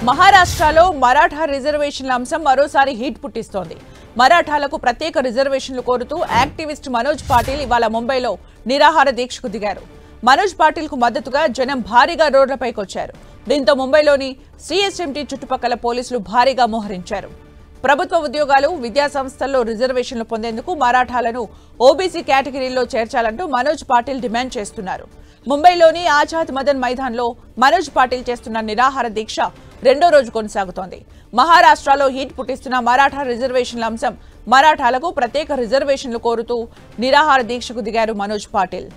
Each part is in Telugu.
మహారాష్ట్రలో మరాఠా రిజర్వేషన్ల అంశం మరోసారి హీట్ పుట్టిస్తోంది. మరాఠాలకు ప్రత్యేక రిజర్వేషన్లు కోరుతూ యాక్టివిస్ట్ మనోజ్ పాటిల్ ఇవాళ ముంబైలో నిరాహార దీక్షకు దిగారు. మనోజ్ పాటిల్కు మద్దతుగా జనం భారీగా రోడ్లపైకి వచ్చారు. దీంతో ముంబైలోని సిఎస్ఎంటీ చుట్టుపక్కల పోలీసులు భారీగా మోహరించారు. ప్రభుత్వ ఉద్యోగాలు, విద్యా సంస్థల్లో రిజర్వేషన్లు పొందేందుకు మరాఠాలను ఓబీసీ కేటగిరీలో చేర్చాలంటూ మనోజ్ పాటిల్ డిమాండ్ చేస్తున్నారు. ముంబైలోని ఆజాద్ మదన్ మైదాన్లో మనోజ్ పాటిల్ చేస్తున్న నిరాహార దీక్ష రెండో రోజు కొనసాగుతోంది. మహారాష్ట్రలో హీట్ పుట్టిస్తున్న మరాఠా రిజర్వేషన్ల అంశం మరాఠాలకు ప్రత్యేక రిజర్వేషన్లు కోరుతూ నిరాహార దీక్షకు దిగారు మనోజ్ పాటిల్.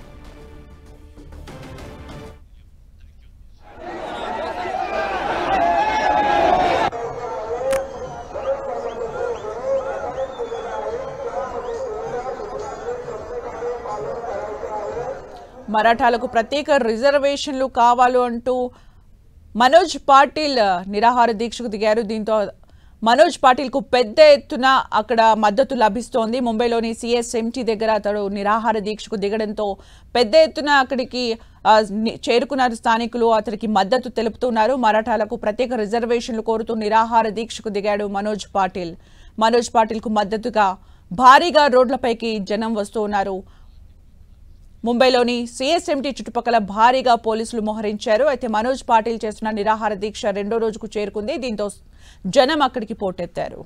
మరాఠాలకు ప్రత్యేక రిజర్వేషన్లు కావాలి అంటూ మనోజ్ పాటిల్ నిరాహార దీక్షకు దిగారు. దీంతో మనోజ్ పాటిల్కు పెద్ద ఎత్తున అక్కడ మద్దతు లభిస్తోంది. ముంబైలోని సిఎస్ఎంటీ దగ్గర అతడు నిరాహార దీక్షకు దిగడంతో పెద్ద ఎత్తున అక్కడికి చేరుకున్నారు స్థానికులు. అతడికి మద్దతు తెలుపుతున్నారు. మరాఠాలకు ప్రత్యేక రిజర్వేషన్లు కోరుతూ నిరాహార దీక్షకు దిగాడు మనోజ్ పాటిల్. మనోజ్ పాటిల్కు మద్దతుగా భారీగా రోడ్లపైకి జనం వస్తూ ఉన్నారు. ముంబైలోని సిఎస్ఎంటీ చుట్టుపక్కల భారీగా పోలీసులు మోహరించారు. అయితే మనోజ్ పాటిల్ చేస్తున్న నిరాహార దీక్ష రెండో రోజుకు చేరుకుంది. దీంతో జనం అక్కడికి పోటెత్తారు.